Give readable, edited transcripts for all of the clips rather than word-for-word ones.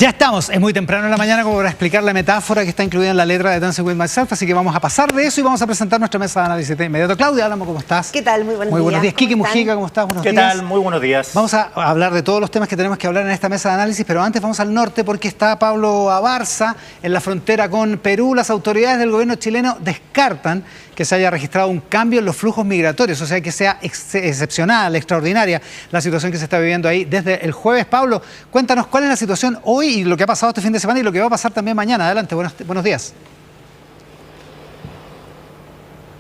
Ya estamos, es muy temprano en la mañana como para explicar la metáfora que está incluida en la letra de Dancing with Myself, así que vamos a pasar de eso y vamos a presentar nuestra mesa de análisis de inmediato. Claudia Álamo, ¿cómo estás? ¿Qué tal? Muy buenos días. Muy buenos días. Quique Mujica, ¿cómo estás? Buenos días. ¿Qué tal? Muy buenos días. Vamos a hablar de todos los temas que tenemos que hablar en esta mesa de análisis, pero antes vamos al norte porque está Pablo Abarza en la frontera con Perú. Las autoridades del gobierno chileno descartan que se haya registrado un cambio en los flujos migratorios, o sea, que sea excepcional, extraordinaria la situación que se está viviendo ahí desde el jueves. Pablo, cuéntanos cuál es la situación hoy y lo que ha pasado este fin de semana y lo que va a pasar también mañana. Adelante, buenos días.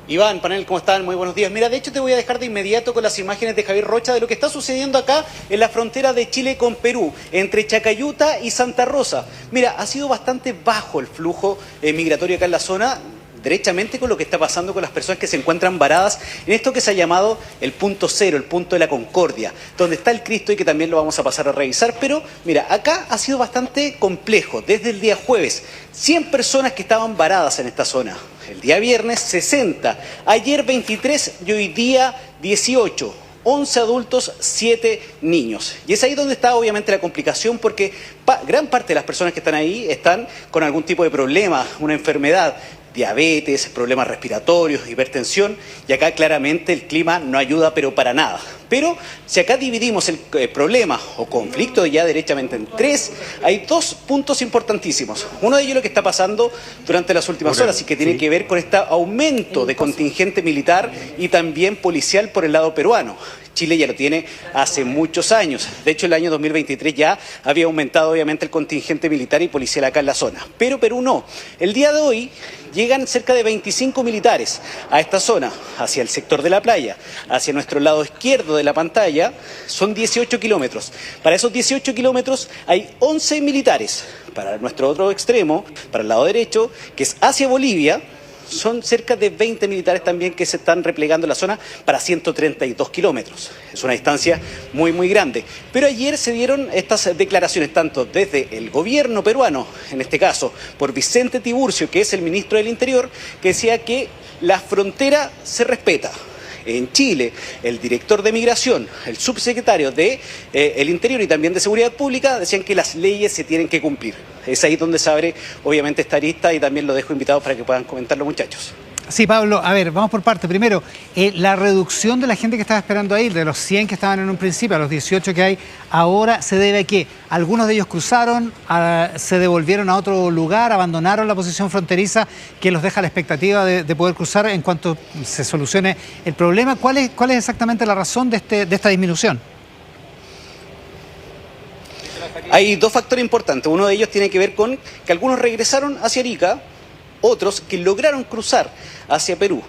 Iván, panel, ¿cómo están? Muy buenos días. Mira, de hecho te voy a dejar de inmediato con las imágenes de Javier Rocha de lo que está sucediendo acá en la frontera de Chile con Perú, entre Chacayuta y Santa Rosa. Mira, ha sido bastante bajo el flujo migratorio acá en la zona, derechamente con lo que está pasando con las personas que se encuentran varadas en esto que se ha llamado el punto cero, el punto de la concordia, donde está el Cristo y que también lo vamos a pasar a revisar. Pero mira, acá ha sido bastante complejo. Desde el día jueves, 100 personas que estaban varadas en esta zona. El día viernes, 60. Ayer, 23 y hoy día, 18. 11 adultos, 7 niños. Y es ahí donde está obviamente la complicación, porque gran parte de las personas que están ahí están con algún tipo de problema, una enfermedad, diabetes, problemas respiratorios, hipertensión, y acá claramente el clima no ayuda pero para nada. Pero si acá dividimos el problema o conflicto ya derechamente en tres, hay dos puntos importantísimos. Uno de ellos es lo que está pasando durante las últimas horas y que tiene que ver con este aumento de contingente militar y también policial por el lado peruano. Chile ya lo tiene hace muchos años. De hecho, el año 2023 ya había aumentado obviamente el contingente militar y policial acá en la zona. Pero Perú no. El día de hoy llegan cerca de 25 militares a esta zona, hacia el sector de la playa, hacia nuestro lado izquierdo de la pantalla, son 18 kilómetros. Para esos 18 kilómetros hay 11 militares. Para nuestro otro extremo, para el lado derecho, que es hacia Bolivia, son cerca de 20 militares también que se están replegando en la zona para 132 kilómetros. Es una distancia muy, muy grande. Pero ayer se dieron estas declaraciones, tanto desde el gobierno peruano, en este caso por Vicente Tiburcio, que es el ministro del Interior, que decía que la frontera se respeta. En Chile, el director de Migración, el subsecretario de el Interior y también de Seguridad Pública decían que las leyes se tienen que cumplir. Es ahí donde se abre, obviamente, esta arista y también lo dejo invitado para que puedan comentarlo, muchachos. Sí, Pablo, a ver, vamos por parte. Primero, la reducción de la gente que estaba esperando ahí, de los 100 que estaban en un principio a los 18 que hay ahora, ¿se debe a qué? Algunos de ellos cruzaron, se devolvieron a otro lugar, abandonaron la posición fronteriza que los deja la expectativa de poder cruzar en cuanto se solucione el problema. ¿Cuál es exactamente la razón de esta disminución? Hay dos factores importantes. Uno de ellos tiene que ver con que algunos regresaron hacia Arica, otros que lograron cruzar hacia Perú,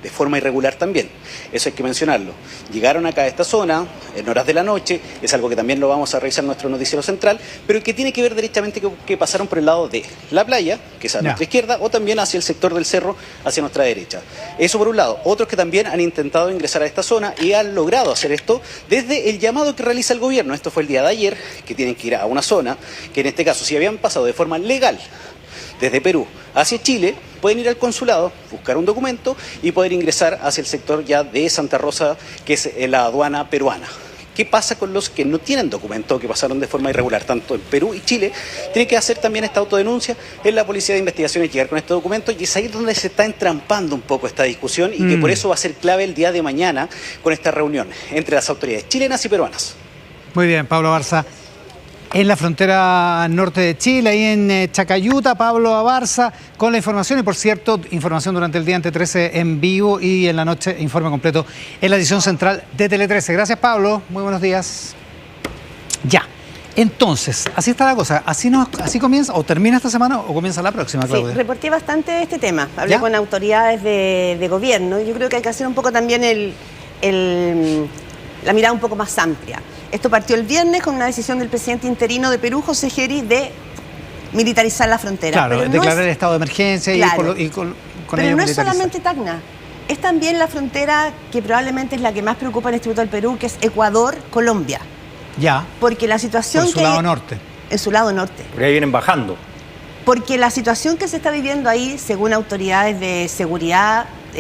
de forma irregular también. Eso hay que mencionarlo. Llegaron acá a esta zona en horas de la noche, es algo que también lo vamos a revisar en nuestro noticiero central, pero que tiene que ver derechamente que pasaron por el lado de la playa, que es a nuestra izquierda, o también hacia el sector del cerro, hacia nuestra derecha. Eso por un lado. Otros que también han intentado ingresar a esta zona y han logrado hacer esto desde el llamado que realiza el gobierno. Esto fue el día de ayer, que tienen que ir a una zona, que en este caso si habían pasado de forma legal desde Perú hacia Chile, pueden ir al consulado, buscar un documento y poder ingresar hacia el sector ya de Santa Rosa, que es la aduana peruana. ¿Qué pasa con los que no tienen documento, que pasaron de forma irregular, tanto en Perú y Chile? Tienen que hacer también esta autodenuncia en la Policía de Investigaciones, llegar con este documento, y es ahí donde se está entrampando un poco esta discusión y que por eso va a ser clave el día de mañana con esta reunión entre las autoridades chilenas y peruanas. Muy bien, Pablo Abarza. En la frontera norte de Chile, ahí en Chacayuta, Pablo Abarza con la información. Y por cierto, información durante el día ante 13 en vivo y en la noche informe completo en la edición central de Tele 13. Gracias, Pablo. Muy buenos días. Ya. Entonces, así está la cosa. ¿Así comienza o termina esta semana o comienza la próxima, Claudia? Sí, reporté bastante este tema. Hablé con autoridades de gobierno. Yo creo que hay que hacer un poco también la mirada un poco más amplia. Esto partió el viernes con una decisión del presidente interino de Perú, José Geri, de militarizar la frontera. Claro, pero declarar el estado de emergencia claro, y con pero ello no es militarizar. solamente Tacna, es también la frontera que probablemente es la que más preocupa en este momento al Perú, que es Ecuador-Colombia. Ya. Porque la situación en su lado norte. En su lado norte. Porque ahí vienen bajando. Porque la situación que se está viviendo ahí, según autoridades de seguridad y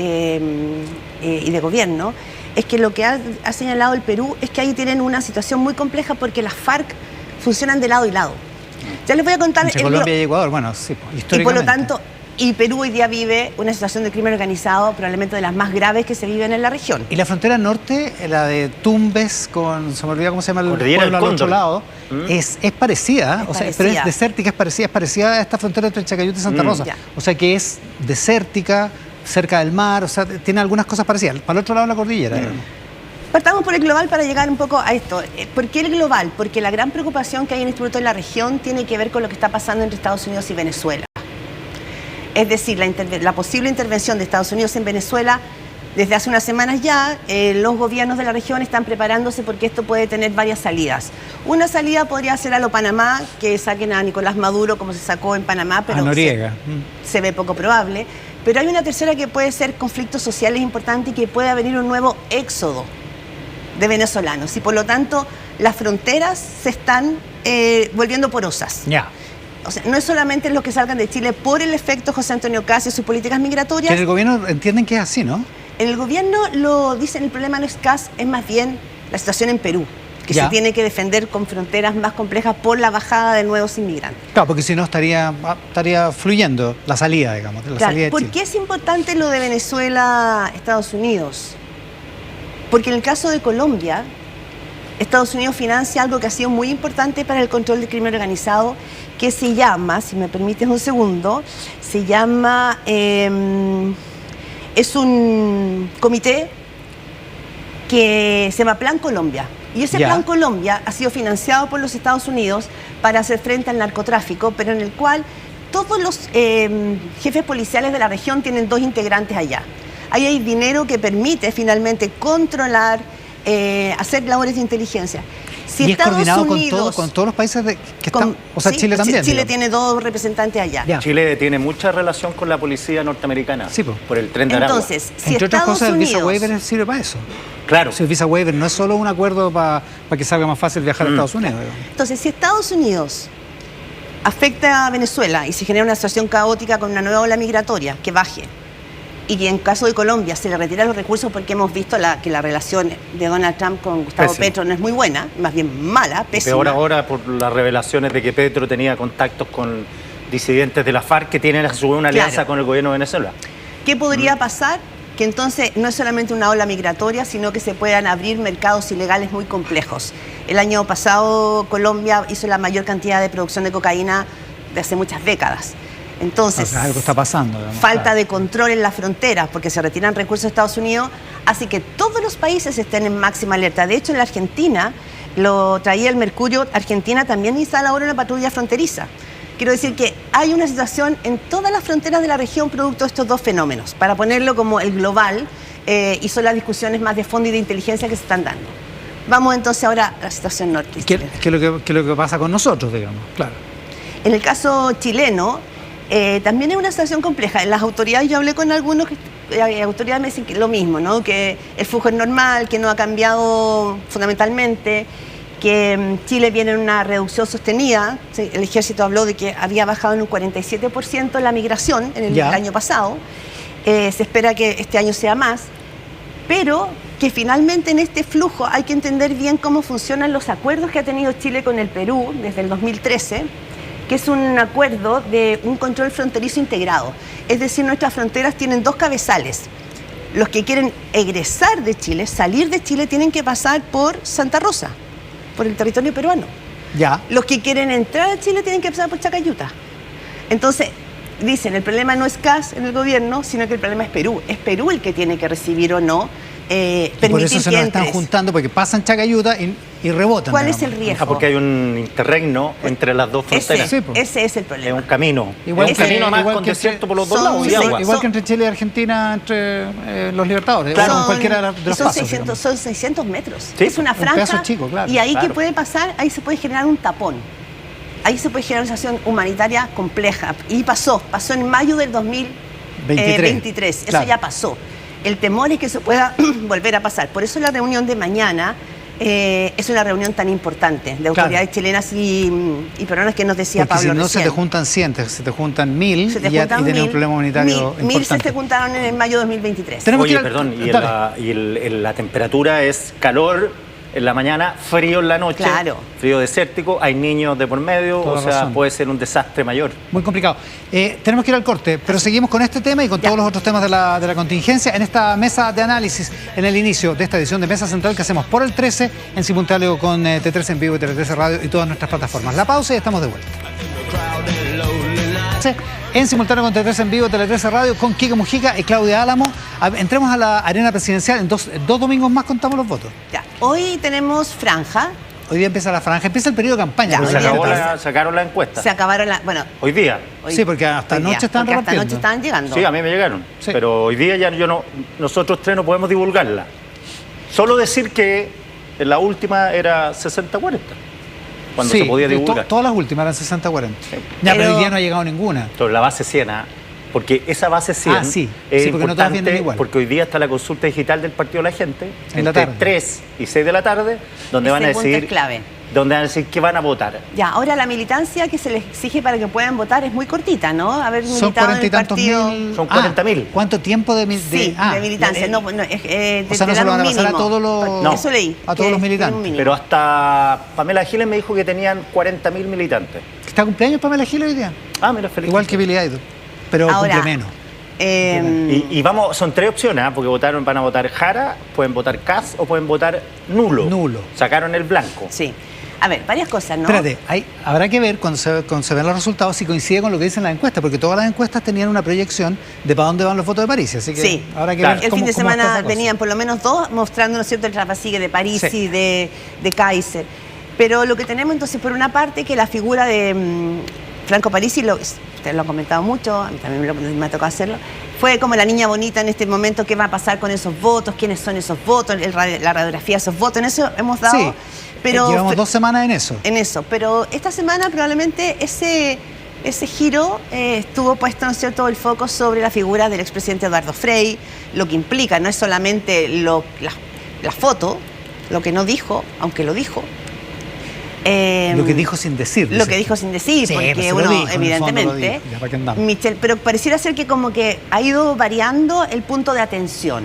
de gobierno, es que lo que ha señalado el Perú es que ahí tienen una situación muy compleja porque las FARC funcionan de lado y lado. Ya les voy a contar... Entre Colombia y Ecuador, bueno, sí, históricamente. Y por lo tanto, y Perú hoy día vive una situación de crimen organizado probablemente de las más graves que se viven en la región. Y la frontera norte, la de Tumbes con, se me olvidó cómo se llama el pueblo al otro lado, es parecida, o sea, pero es desértica, es parecida a esta frontera entre Chacayuta y Santa Rosa. O sea que es desértica, cerca del mar, o sea, tiene algunas cosas parecidas, para el otro lado de la cordillera. Partamos por el global para llegar un poco a esto. ¿Por qué el global? Porque la gran preocupación que hay en este momento en la región tiene que ver con lo que está pasando entre Estados Unidos y Venezuela. Es decir, la posible intervención de Estados Unidos en Venezuela, desde hace unas semanas ya, los gobiernos de la región están preparándose porque esto puede tener varias salidas. Una salida podría ser a lo Panamá, que saquen a Nicolás Maduro como se sacó en Panamá, pero se ve poco probable. Pero hay una tercera que puede ser conflictos sociales importantes y que puede venir un nuevo éxodo de venezolanos. Y por lo tanto, las fronteras se están volviendo porosas. O sea, no es solamente los que salgan de Chile por el efecto José Antonio Caz y sus políticas migratorias. Que en el gobierno entienden que es así, ¿no? En el gobierno lo dicen, el problema no es Caz, es más bien la situación en Perú, que se tiene que defender con fronteras más complejas por la bajada de nuevos inmigrantes. Claro, porque si no estaría fluyendo la salida, digamos, la salida de ¿Por Chile. qué es importante lo de Venezuela, Estados Unidos? Porque en el caso de Colombia, Estados Unidos financia algo que ha sido muy importante para el control del crimen organizado, que se llama, si me permites un segundo, se llama, es un comité que se llama Plan Colombia. Y ese Plan Colombia ha sido financiado por los Estados Unidos para hacer frente al narcotráfico, pero en el cual todos los jefes policiales de la región tienen 2 integrantes allá. Ahí hay dinero que permite finalmente controlar, hacer labores de inteligencia. Si y Estados es coordinado Unidos, con todos los países que están, o sea, Chile también. Chile tiene 2 representantes allá. Chile tiene mucha relación con la policía norteamericana, por el Tren de Aragua. Entonces, si entre otras Estados cosas, el Unidos, visa waiver sirve para eso. Claro. Si el visa waiver no es solo un acuerdo para que salga más fácil viajar a Estados Unidos. Entonces, si Estados Unidos afecta a Venezuela y se genera una situación caótica con una nueva ola migratoria que baje, y que en caso de Colombia se le retiran los recursos porque hemos visto que la relación de Donald Trump con Gustavo Petro no es muy buena, más bien mala, pésima. Peor ahora por las revelaciones de que Petro tenía contactos con disidentes de la FARC que tienen a su vez una alianza con el gobierno de Venezuela. ¿Qué podría pasar? Que entonces no es solamente una ola migratoria, sino que se puedan abrir mercados ilegales muy complejos. El año pasado Colombia hizo la mayor cantidad de producción de cocaína de hace muchas décadas. Entonces, algo está pasando, digamos, falta de control en las fronteras porque se retiran recursos de Estados Unidos, así que todos los países estén en máxima alerta. De hecho, en la Argentina, lo traía el Mercurio, Argentina también instala ahora una patrulla fronteriza. Quiero decir que hay una situación en todas las fronteras de la región producto de estos 2 fenómenos, para ponerlo como el global, y son las discusiones más de fondo y de inteligencia que se están dando. Vamos entonces ahora a la situación norte. ¿Qué es lo que pasa con nosotros, digamos? Claro. En el caso chileno, también es una situación compleja. En las autoridades, yo hablé con algunos, autoridades me dicen que lo mismo, ¿no? Que el flujo es normal, que no ha cambiado fundamentalmente, que Chile viene en una reducción sostenida. El ejército habló de que había bajado en un 47% la migración en el año pasado. Se espera que este año sea más, pero que finalmente en este flujo hay que entender bien cómo funcionan los acuerdos que ha tenido Chile con el Perú desde el 2013, que es un acuerdo de un control fronterizo integrado. Es decir, nuestras fronteras tienen 2 cabezales. Los que quieren egresar de Chile, salir de Chile, tienen que pasar por Santa Rosa, por el territorio peruano. Los que quieren entrar a Chile tienen que pasar por Chacayuta. Entonces, dicen, el problema no es Caz en el gobierno, sino que el problema es Perú. Es Perú el que tiene que recibir o no permitir por eso se nos están juntando, porque pasan Chacayuta y rebotan. ¿Cuál es el riesgo? Porque hay un interregno entre las 2 fronteras. Ese es el problema. Es un camino. Igual es un camino más con desierto por los 2 lados y agua. Igual que entre Chile y Argentina, entre los Libertadores. Claro. Cualquiera de los pasos. Son 600 metros. Sí, es una franja. Chico, claro. Y ahí, ¿qué puede pasar? Ahí se puede generar un tapón. Ahí se puede generar una situación humanitaria compleja. Y pasó en mayo del 2023. Eso ya pasó. El temor es que eso pueda volver a pasar. Por eso la reunión de mañana es una reunión tan importante de autoridades chilenas y peruanas que nos decía Porque Pablo si no recién. se te juntan 100, se te juntan 1000 y tienes un problema humanitario importante. 1000 se te juntaron en el mayo de 2023. Oye, perdón, y la temperatura es calor en la mañana, frío en la noche, Claro. frío desértico, hay niños de por medio, Toda o sea, razón. puede ser un desastre mayor. Muy complicado. Tenemos que ir al corte, pero seguimos con este tema y con todos los otros temas de la contingencia en esta mesa de análisis, en el inicio de esta edición de Mesa Central que hacemos por el 13 en simultáneo con T13 en vivo y Tele13 Radio y todas nuestras plataformas. La pausa y estamos de vuelta. En simultáneo con T13 en vivo, Tele13 Radio, con Kike Mujica y Claudia Álamo. Entremos a la arena presidencial. En dos domingos más contamos los votos. Ya. Hoy tenemos franja. Hoy día empieza la franja, empieza el periodo de campaña. Ya, pero hoy Se día ya acabó empieza. sacaron la encuesta. Se acabaron bueno, Hoy día. hoy- Sí, porque hasta hoy día, anoche estaban porque hasta repartiendo. anoche estaban llegando. Sí, a mí me llegaron. Sí. Pero hoy día ya nosotros tres no podemos divulgarla. Solo decir que en la última era 60-40. Cuando Sí, se podía divulgar. todas las últimas eran 60-40. Sí. Ya, pero Pero- hoy día no ha llegado ninguna. Entonces, la base 100, porque esa base 100 Ah, sí. es Sí, porque no todas importante vienen igual. porque hoy día está la consulta digital del Partido de la Gente En la entre tarde. 3 y 6 de la tarde, donde Ese van a punto decidir es clave. donde van a decir que van a votar. Ya, ahora la militancia que se les exige para que puedan votar es muy cortita, ¿no? Haber Son militado en 40 y el tantos partido. mil. Son 40.000. ¿Cuánto tiempo de Sí, de militancia. No, no, o sea, no se dan lo van a un pasar a mínimo. todos los. No. Eso leí. A todos que los tienen un militantes. mínimo. Pero hasta Pamela Giles me dijo que tenían 40.000 militantes. ¿Está cumpleaños Pamela Giles hoy día? Ah, mira, feliz. Igual que Billy Idol. Pero Ahora, cumple menos. Y vamos, son 3 opciones, porque van a votar Jara, pueden votar Kass o pueden votar nulo. Nulo. Sacaron el blanco. Sí. A ver, varias cosas, ¿no? Espérate, habrá que ver cuando se ven los resultados si coincide con lo que dicen las encuestas, porque todas las encuestas tenían una proyección de para dónde van los votos de París. Así que Sí. habrá que Claro. ver El cómo, fin de cómo está semana esa cosa. venían por lo menos dos mostrando, ¿no es cierto?, el trapasigue de París Sí. y de Kaiser. Pero lo que tenemos entonces, por una parte, que la figura de Franco Parisi, ustedes lo han comentado mucho, a mí también me ha tocado hacerlo, fue como la niña bonita en este momento, qué va a pasar con esos votos, quiénes son esos votos, la radiografía de esos votos, en eso hemos dado... Sí, pero llevamos 2 semanas en eso. en eso, pero esta semana probablemente ese giro estuvo puesto, ¿no es cierto?, el foco sobre la figura del expresidente Eduardo Frei, lo que implica no es solamente la foto, lo que no dijo, aunque lo dijo. Lo que dijo sin decir. Lo que dijo sin decir, Sí, porque pues se lo uno, dijo, en el fondo lo evidentemente, dijo. Ya, ¿para qué andamos? Michelle, pero pareciera ser que como que ha ido variando el punto de atención.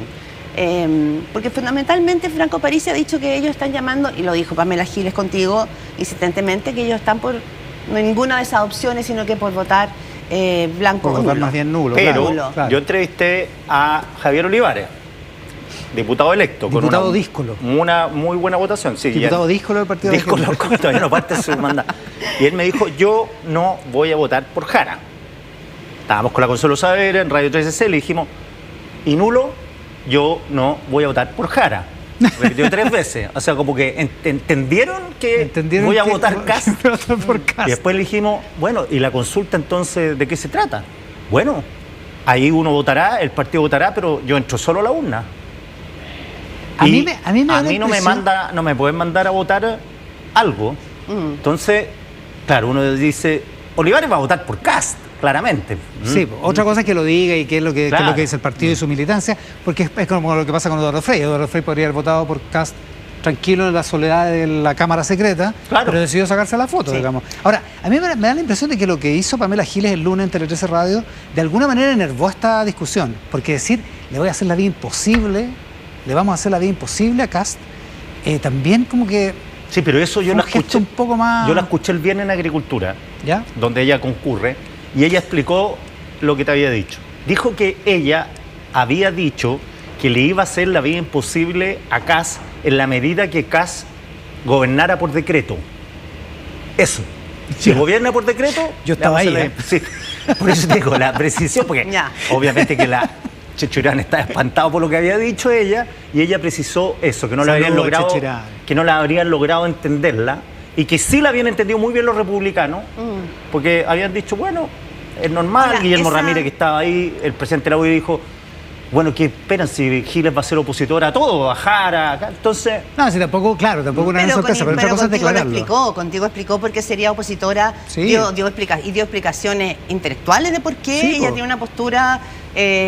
Porque fundamentalmente Franco Parisi ha dicho que ellos están llamando, y lo dijo Pamela Giles contigo insistentemente, que ellos están por ninguna de esas opciones, sino que por votar blanco Por o votar nulo. más bien nulo. Pero Nulo. claro. yo entrevisté a Javier Olivares, diputado electo. Diputado con díscolo. una muy buena votación. Sí, Diputado ya- díscolo del Partido de la Díscolo, Gente. todavía no parte su mandato. Y él me dijo, yo no voy a votar por Jara. Estábamos con la Consuelo Saavedra en Radio 13C, le dijimos, y nulo, yo no voy a votar por Jara. Repitió 3 veces. O sea, como que entendieron que ¿Entendieron voy a que- votar Kass. por Kass? Y después le dijimos, bueno, ¿y la consulta entonces de qué se trata? Bueno, ahí uno votará, el partido votará, pero yo entro solo a la urna. A Y mí me da la no me impresión- no me pueden mandar a votar algo. Entonces, claro, uno dice, Olivares va a votar por Kast, claramente. Sí, otra cosa es que lo diga y qué es lo que, qué es Claro. lo que dice el partido y su militancia, porque es como lo que pasa con Eduardo Frei. Eduardo Frei podría haber votado por Kast tranquilo en la soledad de la Cámara Secreta, Claro. pero decidió sacarse la foto, Sí. digamos. Ahora, a mí me da la impresión de que lo que hizo Pamela Giles el lunes en Tele 13 Radio, de alguna manera enervó esta discusión, porque decir, le voy a hacer la vida imposible, le vamos a hacer la vida imposible a Kast, también como que... Sí, pero eso yo un la gesto escuché. un poco más... Yo la escuché el viernes en Agricultura, ¿Ya? donde ella concurre, y ella explicó lo que te había dicho. Dijo que ella había dicho que le iba a hacer la vida imposible a Kast en la medida que Kast gobernara por decreto. Eso. Si Ya. gobierna por decreto... Yo le vamos a estaba hacer ahí, Sí. Por eso te digo, la precisión, porque Ya. obviamente que la Chechurán está espantado por lo que había dicho ella, y ella precisó eso, que no la habrían Saludos, logrado, Chechurán. que no la habrían logrado entenderla, y que sí la habían entendido muy bien los republicanos, porque habían dicho, bueno, es normal. Ahora, Guillermo esa- Ramírez, que estaba ahí, el presidente de la UDI, dijo, bueno, ¿qué esperan si Giles va a ser opositor a todo, a Jara, acá? Entonces, No, sí, tampoco, claro, tampoco una gran sorpresa, pero otra cosa es declararlo. Contigo explicó por qué sería opositora, Sí. dio explicaciones intelectuales de por qué Sí, ella po. tiene una postura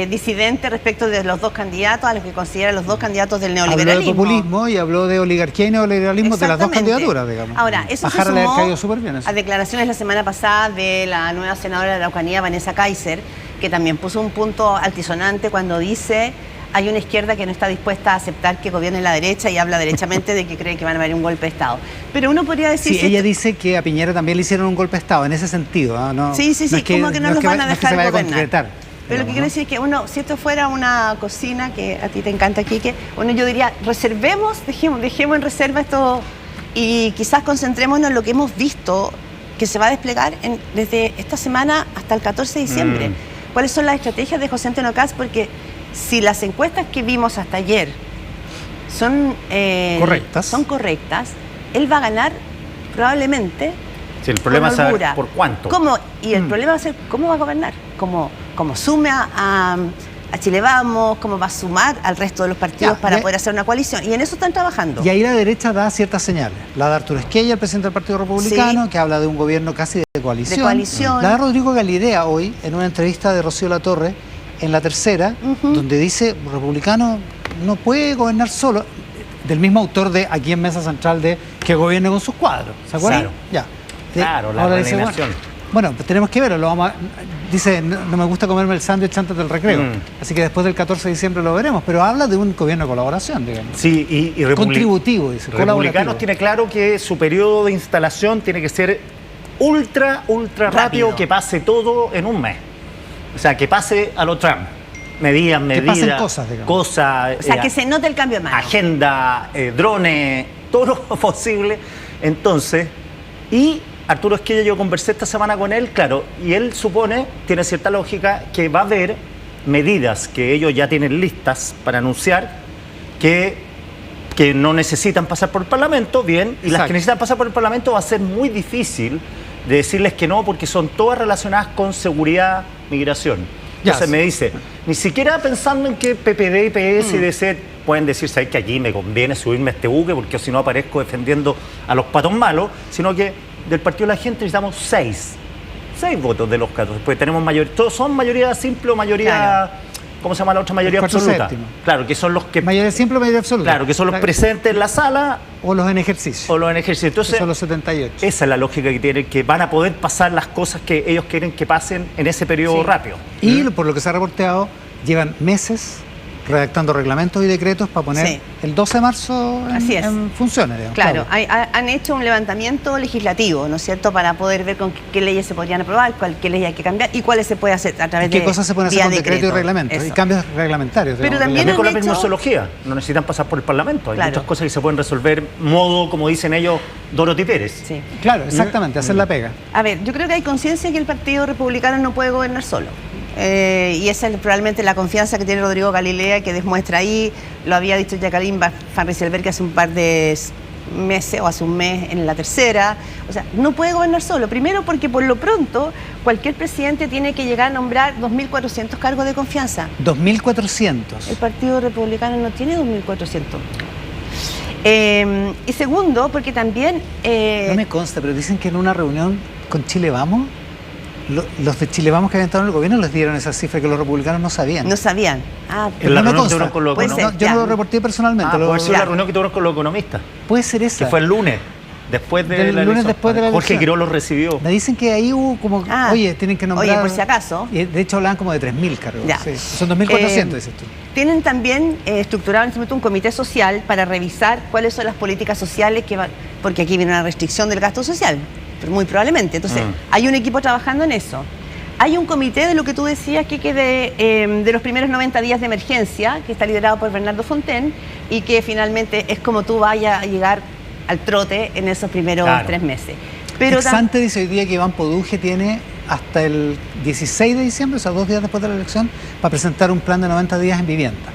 disidente respecto de los dos candidatos, a los que considera los dos candidatos del Habló de neoliberalismo. populismo y habló de oligarquía y neoliberalismo de las dos Exactamente. candidaturas, digamos. Ahora, eso A se Jara le ha sumó caído súper bien eso. a declaraciones la semana pasada de la nueva senadora de la Araucanía, Vanessa Kaiser, que también puso un punto altisonante cuando dice hay una izquierda que no está dispuesta a aceptar que gobierne la derecha y habla derechamente de que cree que van a haber un golpe de Estado. Pero uno podría decir... Sí, ella dice que a Piñera también le hicieron un golpe de Estado, en ese sentido. No, sí, no es como que no los van a dejar gobernar. concretar. Pero lo que quiero decir es que uno, si esto fuera una cocina, que a ti te encanta, Quique, yo diría, reservemos, dejemos en reserva esto y quizás concentrémonos en lo que hemos visto que se va a desplegar desde esta semana hasta el 14 de diciembre. ¿Cuáles son las estrategias de José Antonio Kast? Porque si las encuestas que vimos hasta ayer son correctas, él va a ganar probablemente. Sí, el problema es saber por cuánto. Y el problema va a ser cómo va a gobernar, cómo sume a Chile Vamos, cómo va a sumar al resto de los partidos para poder hacer una coalición. Y en eso están trabajando. Y ahí la derecha da ciertas señales. La de Arturo Esquella, el presidente del Partido Republicano, que habla de un gobierno casi de coalición. La de Rodrigo Galilea hoy, en una entrevista de Rocío Latorre, en La Tercera, donde dice, republicano no puede gobernar solo, del mismo autor de Aquí en Mesa Central de que gobierne con sus cuadros. ¿Se acuerdan? Claro. Ya. Claro, la resignación. Bueno, pues tenemos que verlo. Dice, no me gusta comerme el sándwich antes del recreo. Así que después del 14 de diciembre lo veremos. Pero habla de un gobierno de colaboración, digamos. Sí, y contributivo, dice. Republicanos tiene claro que su periodo de instalación tiene que ser ultra rápido, que pase todo en un mes. O sea, que pase a lo Trump. Medidas. Que pasen cosas, digamos. O sea, que se note el cambio de mano. Agenda, drones, todo lo posible. Entonces, y Arturo Esquella, yo conversé esta semana con él, claro, y él supone, tiene cierta lógica, que va a haber medidas que ellos ya tienen listas para anunciar que no necesitan pasar por el Parlamento, bien, y las que necesitan pasar por el Parlamento va a ser muy difícil de decirles que no, porque son todas relacionadas con seguridad, migración. Entonces me dice, ni siquiera pensando en que PPD, PS y DC pueden decir, ¿sabes que allí me conviene subirme a este buque porque si no aparezco defendiendo a los patos malos? Sino que del Partido de la Gente necesitamos 6 votos de los 14, porque tenemos mayoría, todos son mayoría simple o mayoría, ¿cómo se llama la otra mayoría absoluta? Séptimo. Claro, que son los que... Mayoría simple o mayoría absoluta. Claro, que son los presentes en la sala. O los en ejercicio. Entonces, son los 78. Esa es la lógica que tienen, que van a poder pasar las cosas que ellos quieren que pasen en ese periodo rápido. Y por lo que se ha reporteado, llevan meses redactando reglamentos y decretos para poner el 12 de marzo en funciones. Digamos. Claro, han hecho un levantamiento legislativo, ¿no es cierto?, para poder ver con qué leyes se podrían aprobar, qué leyes hay que cambiar y cuáles se puede hacer a través de qué cosas se pueden hacer con decreto y reglamento, y cambios reglamentarios. Pero también con la permisología, no necesitan pasar por el Parlamento, hay muchas cosas que se pueden resolver modo, como dicen ellos, Dorothy Pérez. Sí. Claro, exactamente, hacer la pega. A ver, yo creo que hay conciencia que el Partido Republicano no puede gobernar solo. Y esa es probablemente la confianza que tiene Rodrigo Galilea, que demuestra ahí. Lo había dicho Jacqueline Van Rysselberghe hace un par de meses o hace un mes en La Tercera. O sea, no puede gobernar solo. Primero porque por lo pronto cualquier presidente tiene que llegar a nombrar 2.400 cargos de confianza. 2.400. El Partido Republicano no tiene 2.400. Y segundo, porque también... No me consta, pero dicen que en una reunión con Chile Vamos, los de Chile Vamos que habían estado en el gobierno les dieron esa cifra que los republicanos no sabían. No sabían. Pero no me consta. Yo no lo reporté personalmente. Puede ser la reunión que tuvieron con los economistas. Puede ser esa. Que fue el lunes. Después de la elección. Jorge Quirós los recibió. Me dicen que ahí hubo como, oye, tienen que nombrar... Oye, por si acaso. Y de hecho hablaban como de 3.000 cargos. Sí. Son 2.400, dices tú. Tienen también estructurado en este momento un comité social para revisar cuáles son las políticas sociales que van... Porque aquí viene una restricción del gasto social, pero muy probablemente. Entonces, hay un equipo trabajando en eso. Hay un comité de lo que tú decías, que de los primeros 90 días de emergencia, que está liderado por Bernardo Fontaine, y que finalmente es como tú vayas a llegar al trote en esos primeros 3 meses. Pero Exante dice hoy día que Iván Poduje tiene hasta el 16 de diciembre, o sea, 2 días después de la elección, para presentar un plan de 90 días en vivienda,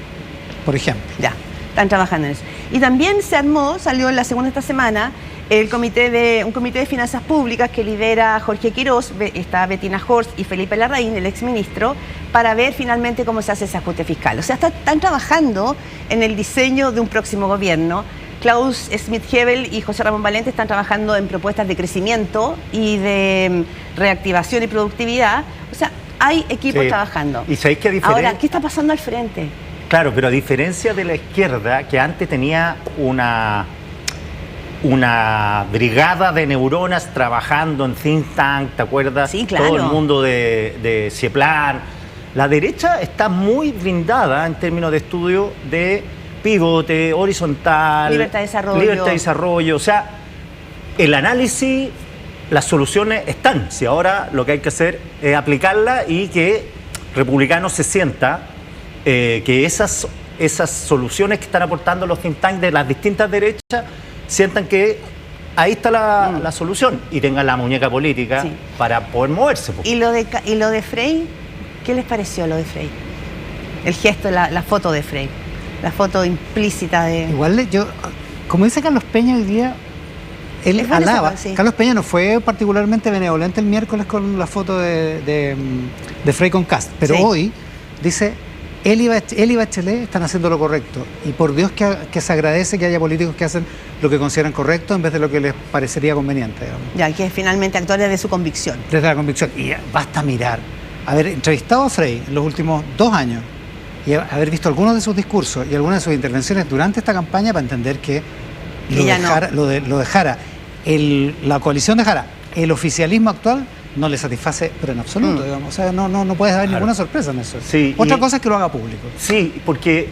por ejemplo. Ya, están trabajando en eso. Y también salió en la segunda esta semana, un comité de finanzas públicas que lidera Jorge Quirós, está Bettina Horst y Felipe Larraín, el exministro, para ver finalmente cómo se hace ese ajuste fiscal. O sea, están trabajando en el diseño de un próximo gobierno. Klaus Schmidt-Hebel y José Ramón Valente están trabajando en propuestas de crecimiento y de reactivación y productividad. O sea, hay equipos trabajando. ¿Y sabéis qué Ahora, ¿qué está pasando al frente? Claro, pero a diferencia de la izquierda, que antes tenía una brigada de neuronas trabajando en think tank, ¿te acuerdas? Sí, claro. Todo el mundo de CIEPLAN, La derecha está muy blindada en términos de estudio de pivote, horizontal, libertad de desarrollo. O sea, el análisis, las soluciones están. Si ahora lo que hay que hacer es aplicarla y que Republicanos se sienta que esas soluciones que están aportando los think tanks de las distintas derechas sientan que ahí está la solución y tengan la muñeca política para poder moverse. ¿Y lo de Frey? ¿Qué les pareció lo de Frey? El gesto, la foto de Frey, la foto implícita de... Igual yo, como dice Carlos Peña hoy día, él alaba. Carlos Peña no fue particularmente benevolente el miércoles con la foto de Frey con Kast, pero hoy dice, él y Bachelet están haciendo lo correcto y por Dios que se agradece que haya políticos que hacen lo que consideran correcto en vez de lo que les parecería conveniente, digamos. Ya, que finalmente actuar desde su convicción. Desde la convicción. Y basta mirar, haber entrevistado a Frey en los últimos 2 años y haber visto algunos de sus discursos y algunas de sus intervenciones durante esta campaña para entender que lo de Jara, la coalición de Jara, el oficialismo actual no le satisface, pero en absoluto, digamos. O sea, no puedes haber ninguna sorpresa en eso. Sí, otra cosa es que lo haga público. Sí, porque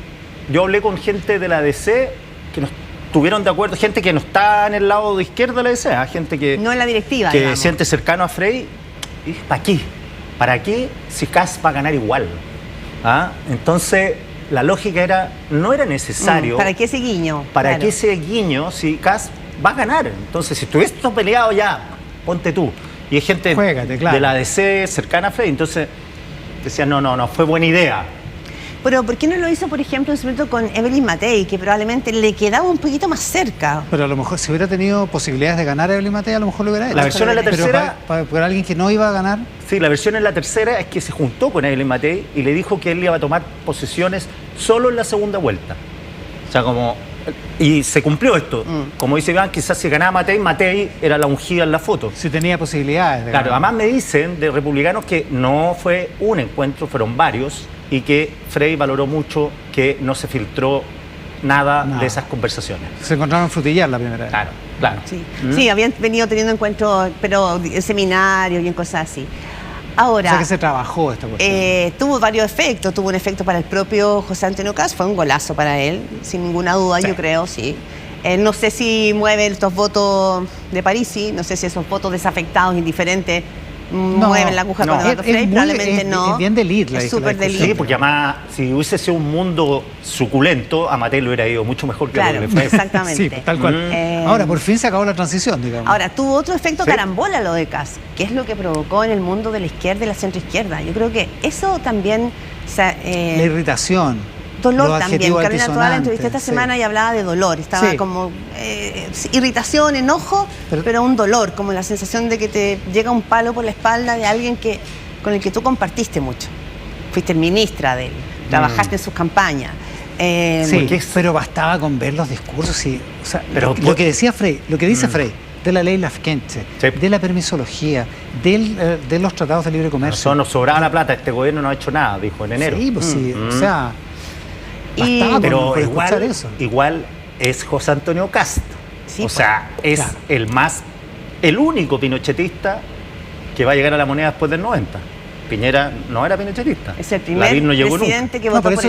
yo hablé con gente de la DC que no estuvieron de acuerdo, gente que no está en el lado de izquierda de la DC, gente que... No en la directiva, que digamos. siente cercano a Frey. ¿Y para qué? ¿Para qué si Kast va a ganar igual? Entonces, la lógica no era necesario... ¿Para qué ese guiño? ¿Para qué ese guiño si Kast va a ganar? Entonces, si estuvieras peleado ya, ponte tú. Y hay gente de la DC cercana a Frey, entonces decían, no, fue buena idea. Pero ¿por qué no lo hizo, por ejemplo, en su momento con Evelyn Matei, que probablemente le quedaba un poquito más cerca? Pero a lo mejor si hubiera tenido posibilidades de ganar a Evelyn Matei, a lo mejor lo hubiera hecho. La versión en la tercera... Pero para alguien que no iba a ganar... Sí, la versión en la tercera es que se juntó con Evelyn Matei y le dijo que él iba a tomar posesiones solo en la segunda vuelta. O sea, como... Y se cumplió esto. Como dice Iván, quizás si ganaba Matei era la ungida en la foto. Si tenía posibilidades. Claro, además me dicen de republicanos que no fue un encuentro, fueron varios, y que Frey valoró mucho que no se filtró nada de esas conversaciones. Se encontraron en Frutillar la primera vez. Claro. Sí, habían venido teniendo encuentros, pero en seminarios y en cosas así. Ahora, o sea que se trabajó esta cuestión. Tuvo varios efectos. Tuvo un efecto para el propio José Antonio Kast. Fue un golazo para él, sin ninguna duda, yo creo, sí. No sé si mueve estos votos de Parisi, no sé si esos votos desafectados, indiferentes, mueven la aguja con Eduardo Frey, probablemente no. Es bien de elite. Es súper de elite. Sí, porque además, si hubiese sido un mundo suculento, a Matei le hubiera ido mucho mejor que claro, a Frey. exactamente. Sí, tal cual. Ahora, por fin se acabó la transición, digamos. Ahora, tuvo otro efecto carambola lo de Kast, que es lo que provocó en el mundo de la izquierda y la centroizquierda. Yo creo que eso también... la irritación. Dolor también. Carolina Toda la entrevisté esta semana y hablaba de dolor. Estaba como irritación, enojo, pero un dolor, como la sensación de que te llega un palo por la espalda de alguien con el que tú compartiste mucho. Fuiste ministra de él, trabajaste en sus campañas. Pero bastaba con ver los discursos y, o sea, lo que decía Frey, lo que dice Frey, de la ley Lafkenche, de la permisología, de los tratados de libre comercio. Nos sobraba la plata, este gobierno no ha hecho nada, dijo en enero. Sí, pues sí, o sea... Pero igual es José Antonio Kast. Sí, o sea, es el único pinochetista que va a llegar a la moneda después del 90. Piñera no era pinochetista. Es el primer presidente que votó por el sí.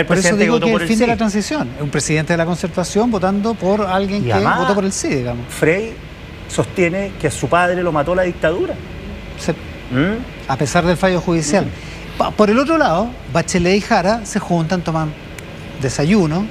Por eso digo que el fin de la transición. Es un presidente de la concertación votando por alguien que votó por el sí, digamos. Frey sostiene que a su padre lo mató la dictadura. A pesar del fallo judicial. Por el otro lado, Bachelet y Jara se juntan, toman desayuno,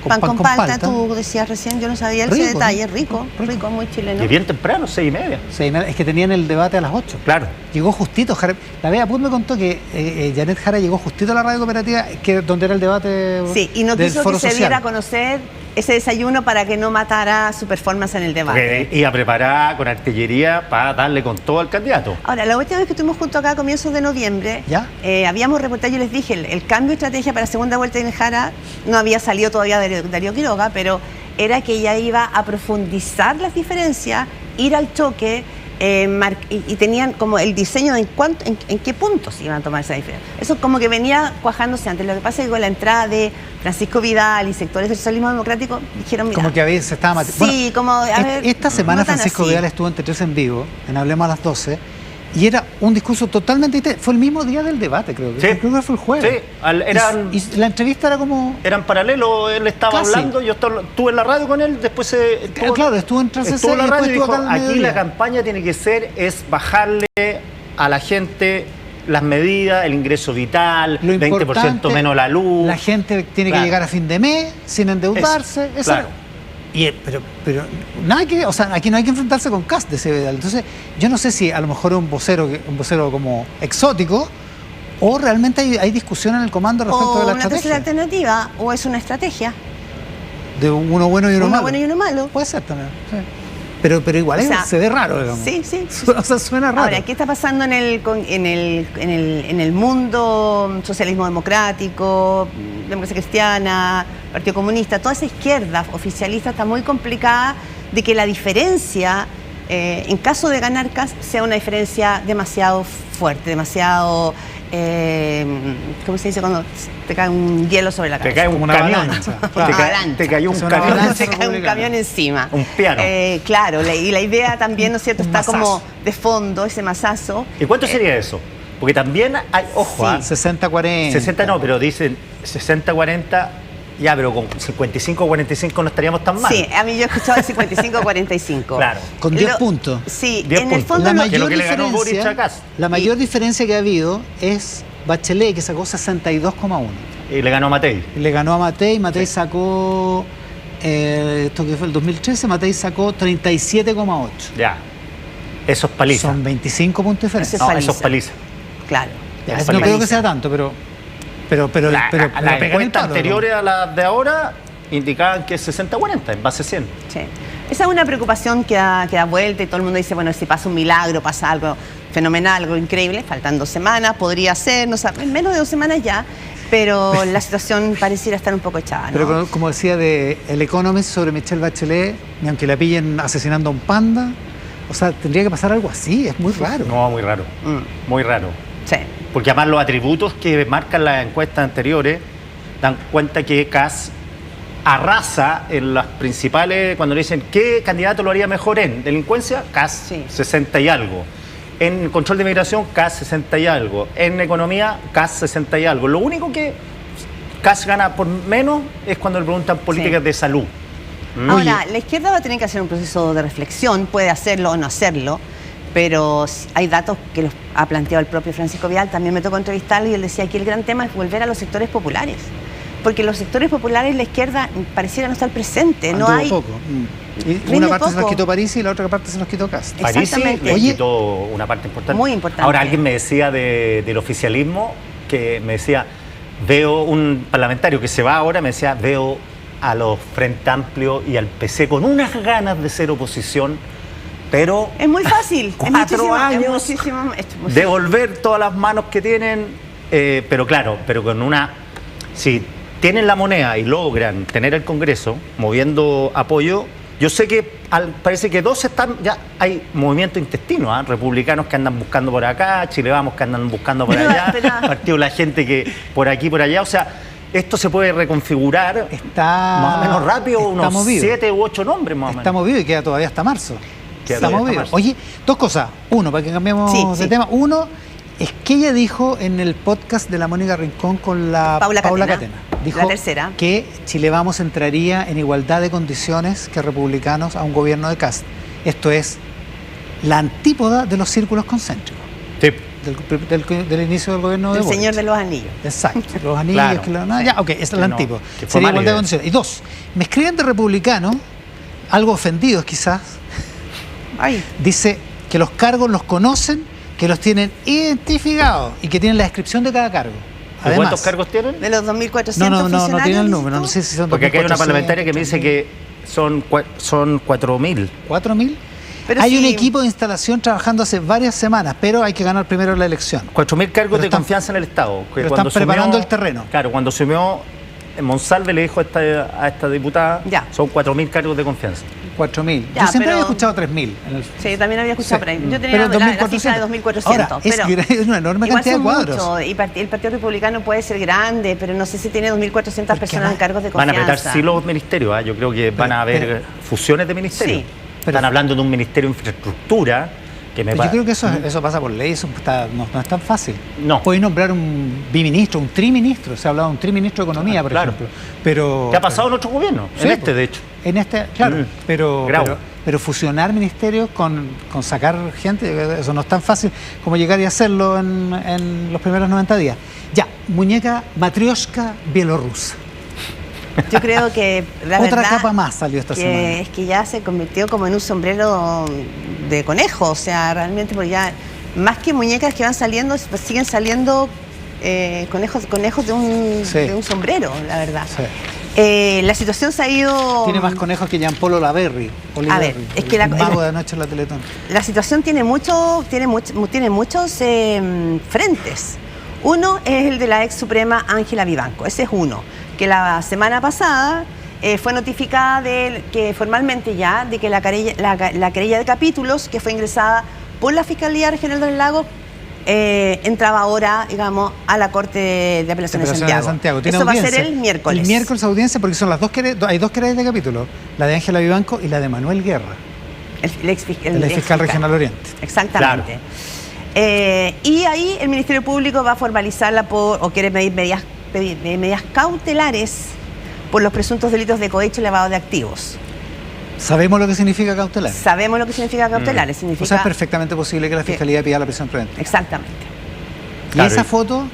pan con palta, tú decías recién, yo no sabía ese detalle, rico, muy chileno. Y bien temprano, 6:30. 6:30, es que tenían el debate a las 8. Claro. Llegó justito, Jara, la Bea Put me contó que Janet Jara llegó justito a la radio cooperativa, donde era el debate. Sí, y no quiso que se diera a conocer ese desayuno para que no matara su performance en el debate. Y a preparar con artillería para darle con todo al candidato. Ahora, la última vez que estuvimos juntos acá a comienzos de noviembre, habíamos reportado, yo les dije, el cambio de estrategia para la segunda vuelta de Jara no había salido todavía de Darío Quiroga, pero era que ella iba a profundizar las diferencias, ir al choque, y tenían como el diseño de en qué puntos iban a tomar esa diferencia. Eso como que venía cuajándose antes. Lo que pasa es que con la entrada de Francisco Vidal y sectores del socialismo democrático dijeron, mira... Como que a veces se estaba... Sí, como... Esta semana Francisco Vidal estuvo en T3 en vivo, en Hablemos a las 12, Y era un discurso totalmente distinto. Fue el mismo día del debate, creo que. Sí. Creo que fue el jueves. Sí, y la entrevista era como... eran paralelos, él estaba Casi. hablando, yo estuve en la radio con él, después Claro, estuvo en Trans estuvo en la y radio después y dijo, estuvo acá al aquí mediodía. la campaña tiene que ser, es bajarle a la gente las medidas, el ingreso vital, Lo 20% importante, menos la luz. La gente tiene Claro. que llegar a fin de mes sin endeudarse. Eso claro. pero nada que, o sea, aquí no hay que enfrentarse con Kast, decía Vidal. Entonces, yo no sé si a lo mejor es un vocero como exótico o realmente hay discusión en el comando respecto O de la una tercera estrategia. alternativa, o es una estrategia. De uno bueno y uno malo. Bueno y uno malo. Puede ser también. Sí. Pero igual O sea, se ve raro, digamos. Sí, sí. O sea, suena raro. Ahora, ¿qué está pasando en el mundo socialismo democrático, democracia cristiana, Partido Comunista? Toda esa izquierda oficialista está muy complicada de que la diferencia, en caso de ganar Kast, sea una diferencia demasiado fuerte, demasiado... ¿cómo se dice cuando te cae un hielo sobre la cabeza? Te cae un Como una camión. avalancha, claro. Te cayó un Es una camión. avalancha. Se cae un republicana. camión encima. Un piano. Claro, y la idea también, ¿no es cierto?, Un está mazazo. como de fondo, ese mazazo. ¿Y cuánto sería eso? Porque también hay, ojo, Sí. 60-40. 60 no, pero dicen 60-40, ya, pero con 55-45 no estaríamos tan mal. Sí, a mí yo he escuchado el 55-45. Claro. Con 10 puntos. Sí, 10 en el puntos. fondo La lo- que lo mayor, que le ganó Boric a Kast. la mayor diferencia que ha habido es Bachelet, que sacó 62,1. Y le ganó a Matei. Le ganó a Matei, Matei sacó, esto que fue el 2013, Matei sacó 37,8. Ya. Eso es paliza. Son 25 puntos de Eso diferencia. es No, eso es paliza. Claro. Ya, eso no es creo que paliza. sea tanto, pero Las pega en el encuestas palo, anteriores a las de ahora indicaban que es 60-40, en base 100. Sí. Esa es una preocupación que da vuelta y todo el mundo dice, bueno, si pasa un milagro, pasa algo fenomenal, algo increíble, faltan 2 semanas, podría ser, no sé, en menos de 2 semanas ya, pero la situación pareciera estar un poco echada, ¿no? Pero como decía de El Economist sobre Michelle Bachelet, ni aunque la pillen asesinando a un panda, o sea, tendría que pasar algo así, es muy raro. No, muy raro. Muy raro. Sí. Porque además los atributos que marcan las encuestas anteriores dan cuenta que Kast arrasa en las principales, cuando le dicen qué candidato lo haría mejor en delincuencia, Kast Sí. 60 y algo. En control de migración, Kast 60 y algo. En economía, Kast 60 y algo. Lo único que Kast gana por menos es cuando le preguntan políticas Sí. de salud. Ahora, la izquierda va a tener que hacer un proceso de reflexión, puede hacerlo o no hacerlo, pero hay datos que los ha planteado el propio Francisco Vidal, también me tocó entrevistarlo y él decía que el gran tema es volver a los sectores populares, porque los sectores populares la izquierda pareciera no estar presente, no Anduvo hay... poco. Y Rinde una parte se los poco. quitó París y la otra parte se los quitó Kast. Parisi Exactamente. le Oye, quitó una parte importante. muy importante. Ahora, alguien me decía del oficialismo, que me decía, veo un parlamentario que se va ahora, me decía, veo a los Frente Amplio y al PC con unas ganas de ser oposición, pero Es muy fácil, es 4 muchísimo, años devolver todas las manos que tienen, pero claro, pero con una... Si tienen la moneda y logran tener el Congreso moviendo apoyo, yo sé que parece que 2 están, ya hay movimiento intestino, ¿ah? Republicanos que andan buscando por acá, Chile Vamos que andan buscando por allá, Partido la Gente que por aquí, por allá, o sea, esto se puede reconfigurar Está más o menos rápido, está unos movido. 7 u 8 nombres más o menos. Está movido y queda todavía hasta marzo. Queda Está todavía hasta movido. marzo. Oye, 2 cosas. Uno, para que cambiemos Sí, de sí. tema. Uno, es que ella dijo en el podcast de la Mónica Rincón con la Paula Catena, Dijo la tercera. que Chile Vamos entraría en igualdad de condiciones que republicanos a un gobierno de Kast. Esto es la antípoda de los círculos concéntricos Sí. del inicio del gobierno de El Boric. Señor de los Anillos. Exacto, los anillos, Claro. que ya, ok, esa es la no, antípoda. que fue Sería mala igualdad de idea. condiciones. Y 2, me escriben de republicanos, algo ofendidos quizás, Ay, dice que los cargos los conocen, que los tienen identificados y que tienen la descripción de cada cargo. ¿Y cuántos cargos tienen? de los 2.400 No funcionarios. tiene el ¿dices número, tú? no sé si son Porque aquí hay una 2.400, parlamentaria que me dice que son 4.000. 4.000. Pero Hay un sí. equipo de instalación trabajando hace varias semanas, pero hay que ganar primero la elección. 4.000 cargos Pero de están- confianza en el Estado. Que pero cuando están preparando el terreno. Claro, cuando asumió Monsalve le dijo a esta diputada, Ya. son 4.000 cargos de confianza. 4.000. Ya, Yo siempre pero- había escuchado 3.000. en el- Sí, yo también había escuchado Sí. por ahí. Yo tenía Pero la cifra de 2.400. 2.400. Ahora, es una enorme igual cantidad de son cuadros. muchos, y el Partido Republicano puede ser grande, pero no sé si tiene 2.400 personas además en cargos de Van a confianza. apretar sí los ministerios, ¿ah? Yo creo que van a haber pero- fusiones de ministerios. Sí. Pero- Están hablando de un ministerio de infraestructura Yo creo que eso pasa por ley, no es tan fácil. No. Podéis nombrar un biministro, un triministro, se ha hablado de un triministro de Economía, por ejemplo. Pero, ¿qué ha pasado en otro gobierno? Sí, de hecho. En este, claro, pero fusionar ministerios con sacar gente, eso no es tan fácil como llegar y hacerlo en los primeros 90 días. Ya, muñeca matrioshka bielorrusa. Yo creo que la Otra verdad capa más salió esta semana. es que ya se convirtió como en un sombrero de conejo, o sea, realmente, porque ya más que muñecas que van saliendo, pues siguen saliendo conejos de un sombrero, la verdad. Sí. La situación se ha ido... Tiene más conejos que Gianpolo Olaverri. A ver, es que el mago de anoche en la Teletón. La situación tiene muchos frentes. Uno es el de la ex suprema Ángela Vivanco, ese es uno, que la semana pasada fue notificada formalmente ya de que la querella de capítulos que fue ingresada por la Fiscalía Regional del Lago entraba ahora, digamos, a la Corte de Apelaciones de Santiago. Eso va a ser el miércoles. El miércoles audiencia, porque son hay dos querellas de capítulo, la de Ángela Vivanco y la de Manuel Guerra, el ex fiscal regional Oriente. Exactamente. Claro. Y ahí el Ministerio Público va a formalizarla o quiere pedir medidas cautelares por los presuntos delitos de cohecho y lavado de activos. ¿Sabemos lo que significa cautelar? Sabemos lo que significa cautelares. Significa... O sea, es perfectamente posible que la Fiscalía pida la prisión preventiva. Exactamente. ¿Y esa foto?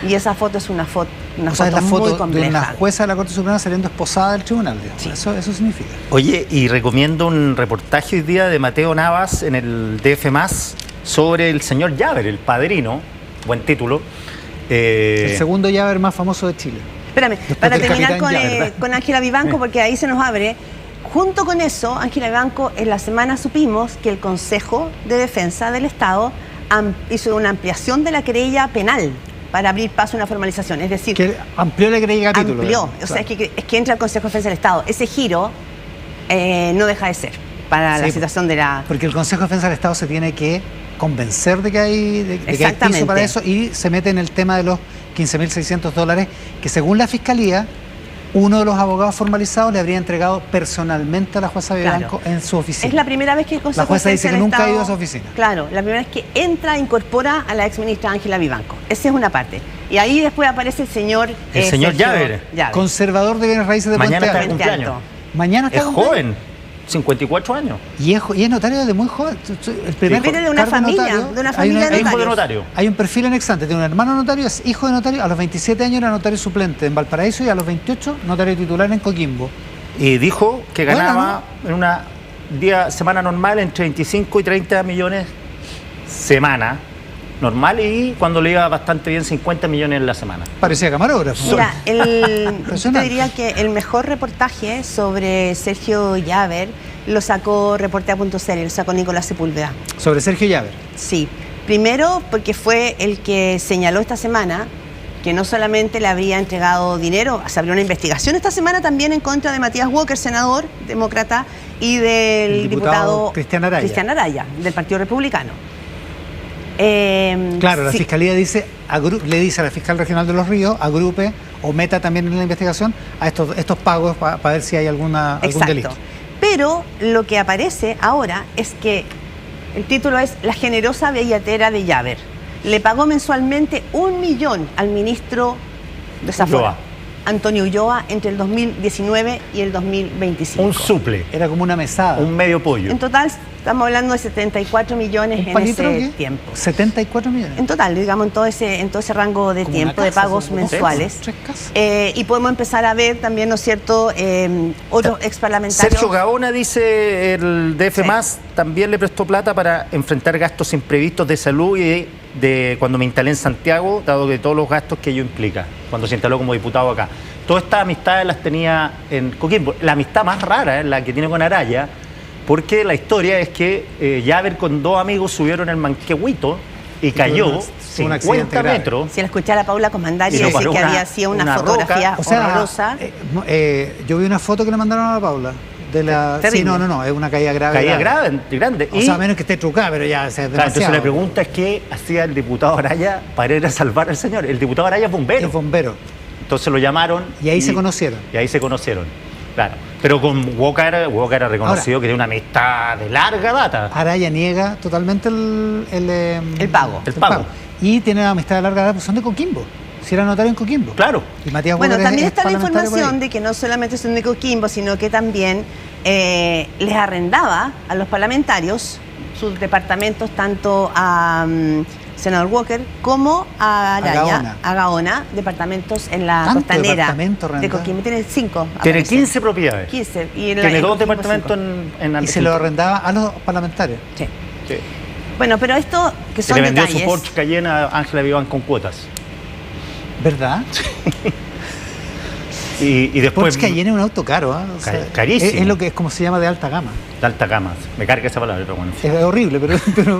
Y esa foto es una foto es la foto muy compleja. De una jueza de la Corte Suprema saliendo esposada del tribunal. Sí. Eso significa. Oye, y recomiendo un reportaje hoy día de Mateo Navas en el DF+, sobre el señor Llaver, el padrino, buen título. El segundo Llaver más famoso de Chile. Espérame, para terminar con Ángela Vivanco, porque ahí se nos abre. Junto con eso, Ángela Vivanco, en la semana supimos que el Consejo de Defensa del Estado hizo una ampliación de la querella penal para abrir paso a una formalización. Es decir, que amplió la querella de capítulo. Amplió, o sea, es que entra el Consejo de Defensa del Estado. Ese giro no deja de ser para la situación de la... Porque el Consejo de Defensa del Estado se tiene que convencer de que hay piso para eso y se mete en el tema de los $15.600 que según la Fiscalía uno de los abogados formalizados le habría entregado personalmente a la jueza Vivanco en su oficina. Es la primera vez que el Consejo La jueza de dice que nunca ha ido a su oficina. Claro, la primera vez que entra e incorpora a la exministra Ángela Vivanco. Esa es una parte. Y ahí después aparece el señor... señor Llaver. Conservador de bienes raíces de Mañana Puente está de cumpleaños. Mañana está es joven. 54 años. Y es notario desde muy joven. El primer viene de una familia, de hijo de notario. Hay un perfil anexante. Tiene un hermano notario, es hijo de notario. A los 27 años era notario suplente en Valparaíso y a los 28 notario titular en Coquimbo. Y dijo que ganaba en una semana normal entre 25 y 30 millones semana normal, y cuando le iba bastante bien 50 millones en la semana. Parecía camarógrafo. Mira, yo te diría que el mejor reportaje sobre Sergio Llaver lo sacó Reportea.cl, lo sacó Nicolás Sepúlveda. ¿Sobre Sergio Llaver? Sí. Primero porque fue el que señaló esta semana que no solamente le habría entregado dinero, se abrió una investigación esta semana también en contra de Matías Walker, senador demócrata, y del diputado Cristian Araya, del Partido Republicano. Claro, la Fiscalía le dice a la Fiscal Regional de Los Ríos, agrupe o meta también en la investigación a estos pagos para ver si hay algún delito. Pero lo que aparece ahora es que el título es La generosa billetera de Llaver. Le pagó mensualmente 1 millón al ministro de Zafora, Antonio Ulloa, entre el 2019 y el 2025. Un suple. Era como una mesada. Un medio pollo. En total estamos hablando de 74 millones en ese tiempo. 74 millones. En total, digamos, en todo ese rango de tiempo de pagos mensuales. Y podemos empezar a ver también, ¿no es cierto?, otros exparlamentarios. Sergio Gaona, dice el DF+, también le prestó plata para enfrentar gastos imprevistos de salud y de cuando me instalé en Santiago, dado que todos los gastos que ello implica, cuando se instaló como diputado acá. Todas estas amistades las tenía en Coquimbo. La amistad más rara es la que tiene con Araya, porque la historia es que Llaver con 2 amigos subieron el Manquehuito y cayó 50 metros. Si la escuchara Paula Comandari, decir que había sido una fotografía horrorosa. Yo vi una foto que le mandaron a la Paula. Sí, no, es una caída grave. Caída grande. O sea, a menos que esté trucada, pero ya es demasiado. Entonces la pregunta es qué hacía el diputado Araya para ir a salvar al señor. El diputado Araya es bombero. Es bombero. Entonces lo llamaron. Y ahí se conocieron. Y ahí se conocieron. Claro. Pero con Walker ha reconocido que tiene una amistad de larga data. Araya niega totalmente El pago. El pago. Y tiene una amistad de larga data, pues son de Coquimbo. Si era notario en Coquimbo. Claro. Y Matías Bueno, Walker también es está la parlamentario información por ahí. de que no solamente son de Coquimbo, sino que también les arrendaba a los parlamentarios sus departamentos, tanto a senador Walker como a Araya, a Gaona, departamentos en la ¿Tanto costanera departamento de arrendado? Coquimbo. Tiene 5. Tiene 15 propiedades. 15. Tiene 2 departamentos en Y se lo arrendaba a los parlamentarios. Sí. Sí. Bueno, pero esto que Se son le vendió detalles. su Porsche Cayenne a Ángela Viván con cuotas. ¿Verdad? Y después... Porsche Cayenne es un auto caro, ¿eh? O sea, carísimo. Es lo que es como se llama de alta gama. De alta gama. Me carga esa palabra, pero bueno. Es horrible, pero es para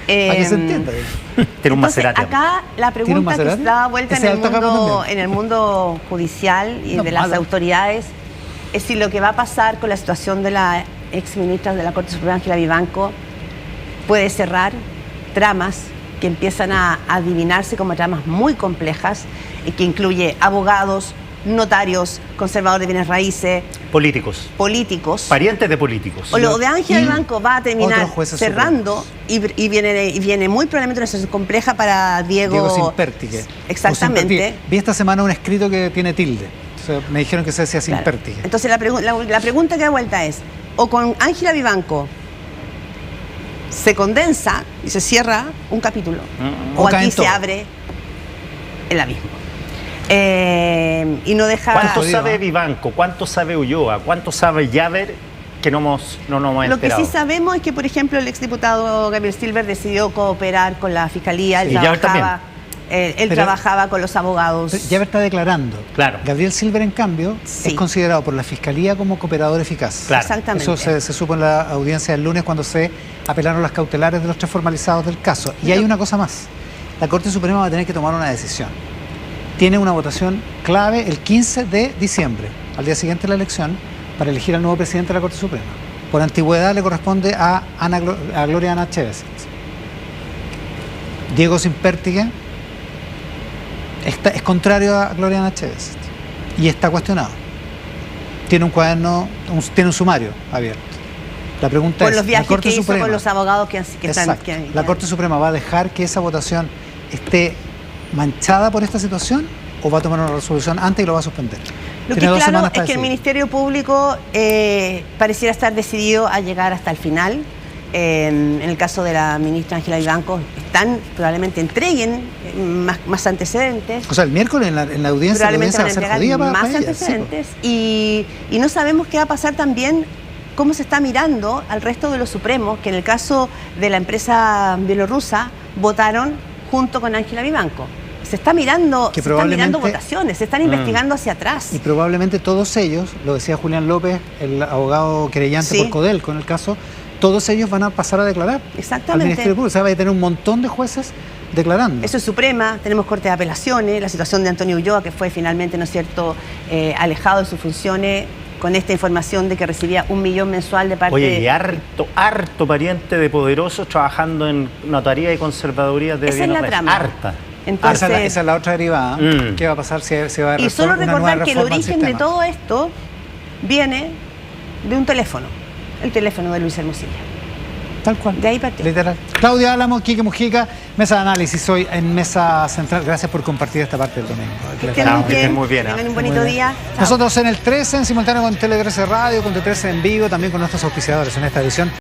que se entienda. Tiene un Entonces, Maserati. acá la ¿Tiene un pregunta que Maserati? se da vuelta ¿Ese alta gama también? en el mundo judicial y No, de las malo. autoridades es si lo que va a pasar con la situación de la exministra de la Corte Suprema, Ángela Vivanco, puede cerrar tramas que empiezan a adivinarse como tramas muy complejas y que incluye abogados, notarios, conservadores de bienes raíces, Políticos. políticos. Parientes de políticos. O lo de Ángela Y Vivanco va a terminar otros jueces cerrando y viene muy probablemente una situación compleja para Diego Simpertique. Exactamente. O Simpertique. Vi esta semana un escrito que tiene tilde. O sea, me dijeron que se decía Claro. Simpertique. Entonces la pregunta que da vuelta es, o con Ángela Vivanco se condensa y se cierra un capítulo, O o caen aquí se todos. abre el abismo. Y no deja... ¿Cuánto Jodido, sabe ¿eh? Vivanco? ¿Cuánto sabe Ulloa? ¿Cuánto sabe Llaver que no nos hemos Lo que enterado? sí sabemos es que, por ejemplo, el exdiputado Gabriel Silver decidió cooperar con la Fiscalía. Él Y Llaver trabajaba, Pero- trabajaba con los abogados. Ya está declarando. Claro. Gabriel Silver, en cambio, Sí. es considerado por la Fiscalía como cooperador eficaz. Claro. Exactamente. Eso se supo en la audiencia del lunes cuando se apelaron las cautelares de los 3 formalizados del caso. Y hay una cosa más. La Corte Suprema va a tener que tomar una decisión. Tiene una votación clave el 15 de diciembre, al día siguiente de la elección, para elegir al nuevo presidente de la Corte Suprema. Por antigüedad le corresponde a Gloria Ana Chévez. Diego Simpertique es contrario a Gloria Ana Chévez y está cuestionado. Tiene un cuaderno, tiene un sumario abierto. La pregunta Por es, los ¿la viajes Corte que hizo Suprema, con los abogados que están... exacto, la Corte Suprema va a dejar que esa votación esté manchada por esta situación o va a tomar una resolución antes y lo va a suspender? Lo que Tiene es 2 claro semanas es para que el decidir. Ministerio Público pareciera estar decidido a llegar hasta el final. En el caso de la ministra Ángela Vivanco, probablemente entreguen más antecedentes. O sea, el miércoles en la audiencia, Probablemente va van a a ser entregar jodida más para ella. antecedentes y no sabemos qué va a pasar también, cómo se está mirando al resto de los supremos, que en el caso de la empresa bielorrusa votaron junto con Ángela Vivanco. Se está mirando, Que se están mirando probablemente- votaciones, se están investigando hacia atrás. Y probablemente todos ellos, lo decía Julián López, el abogado querellante Sí. por Codelco en el caso, todos ellos van a pasar a declarar Exactamente. al Ministerio Público. O sea, va a tener un montón de jueces declarando. Eso es Suprema, tenemos Corte de Apelaciones, la situación de Antonio Ulloa, que fue finalmente, ¿no es cierto?, alejado de sus funciones con esta información de que recibía 1 millón mensual de parte Oye, y de... harto pariente de poderosos trabajando en notaría y conservaduría de Esa es bienes la raíces. trama. Harta. Entonces, esa es la otra derivada. Mm. ¿Qué va a pasar si se va a y solo una nueva recordar que el reforma al origen de sistema? todo esto viene de un teléfono, el teléfono de Luis Hermosilla. Tal cual. De ahí partió. Literal. Claudia Álamo, Quique Mujica, Mesa de Análisis hoy en Mesa Central. Gracias por compartir esta parte del domingo. Que estén Chao, muy que estén bien, muy bien, tengan un Muy bonito bien. día. Chao. Nosotros en el 13, en simultáneo con Tele 13 Radio, con T13 en vivo, también con nuestros auspiciadores en esta edición.